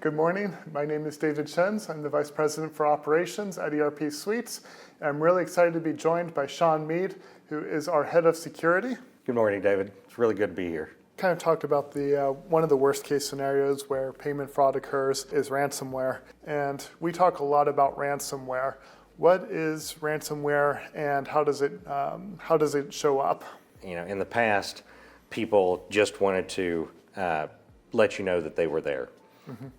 Good morning. My name is David Shenz. I'm the Vice President for Operations at ERP Suites. I'm really excited to be joined by Sean Mead, who is our Head of Security. Good morning, David. It's really good to be here. Kind of talked about one of the worst case scenarios where payment fraud occurs is ransomware. And we talk a lot about ransomware. What is ransomware and how does it show up? In the past, people just wanted to let you know that they were there.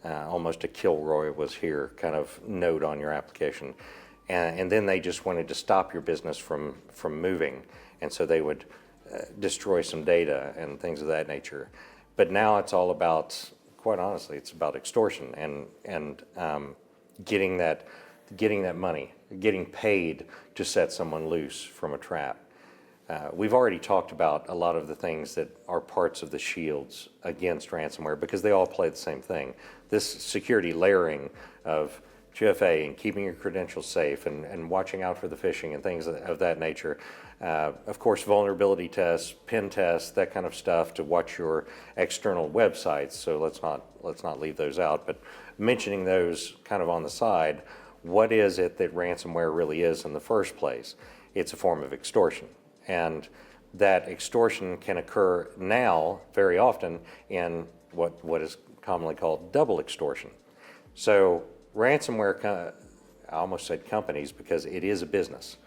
Almost a Kilroy was here kind of note on your application. And then they just wanted to stop your business from moving. And so they would destroy some data and things of that nature. But now it's all about, quite honestly, it's about extortion and getting that money, getting paid to set someone loose from a trap. We've already talked about a lot of the things that are parts of the shields against ransomware because they all play the same thing. This security layering of 2FA and keeping your credentials safe and watching out for the phishing and things of that nature. Of course, vulnerability tests, pen tests, that kind of stuff to watch your external websites. So let's not leave those out. But mentioning those kind of on the side, what is it that ransomware really is in the first place? It's a form of extortion. And that extortion can occur now very often in what is commonly called double extortion. So ransomware, I almost said companies because it is a business.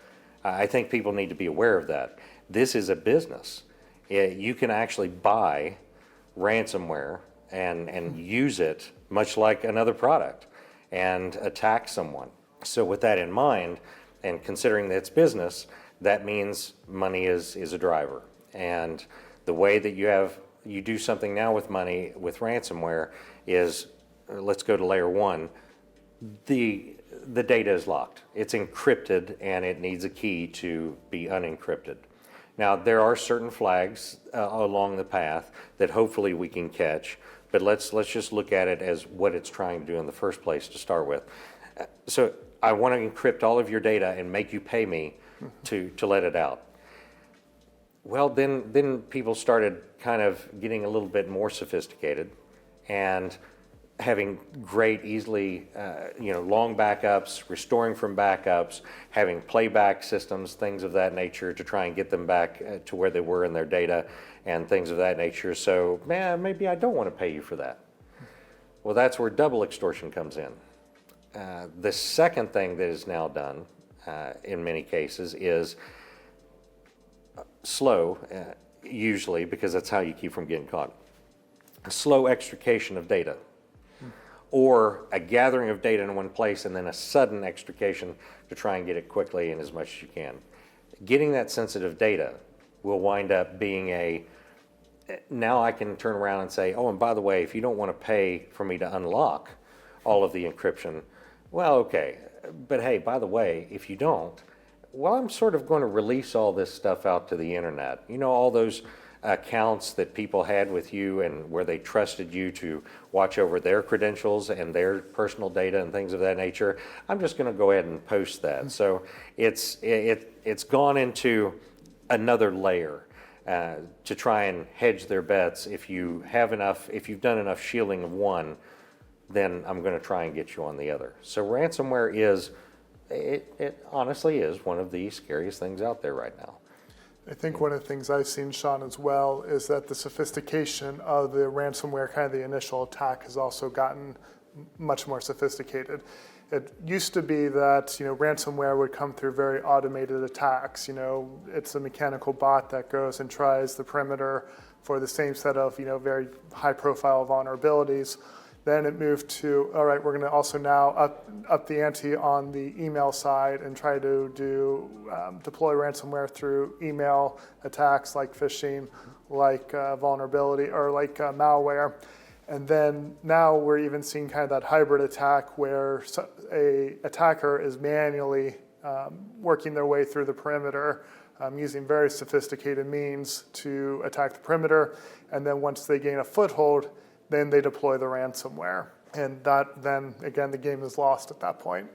I think people need to be aware of that. This is a business. You can actually buy ransomware and use it much like another product and attack someone. So with that in mind, and considering that it's business, that means money is a driver. And the way that you do something now with money with ransomware is, let's go to layer one. The data is locked. It's encrypted and it needs a key to be unencrypted. Now there are certain flags along the path that hopefully we can catch, but let's just look at it as what it's trying to do in the first place to start with. So I want to encrypt all of your data and make you pay me to let it out. Well, then people started kind of getting a little bit more sophisticated and having great, easily, long backups, restoring from backups, having playback systems, things of that nature to try and get them back to where they were in their data and things of that nature. So, maybe I don't want to pay you for that. Well, that's where double extortion comes in. The second thing that is now done in many cases is slow, usually, because that's how you keep from getting caught. A slow extrication of data, or a gathering of data in one place and then a sudden extrication to try and get it quickly and as much as you can. Getting that sensitive data will wind up being now I can turn around and say, oh, and by the way, if you don't want to pay for me to unlock all of the encryption, well, okay, but hey, by the way, if you don't, well, I'm sort of going to release all this stuff out to the internet. All those accounts that people had with you and where they trusted you to watch over their credentials and their personal data and things of that nature, I'm just going to go ahead and post that. So it's gone into another layer to try and hedge their bets. If you've done enough shielding of one, then I'm going to try and get you on the other. So ransomware it honestly is one of the scariest things out there right now. I think one of the things I've seen, Sean, as well, is that the sophistication of the ransomware, kind of the initial attack, has also gotten much more sophisticated. It used to be that ransomware would come through very automated attacks. It's a mechanical bot that goes and tries the perimeter for the same set of very high-profile vulnerabilities. Then it moved to, all right, we're going to also now up the ante on the email side and try to deploy ransomware through email attacks like phishing, like vulnerability, or like malware. And then now we're even seeing kind of that hybrid attack where a attacker is manually working their way through the perimeter, using very sophisticated means to attack the perimeter. And then once they gain a foothold, then they deploy the ransomware. And then again, the game is lost at that point.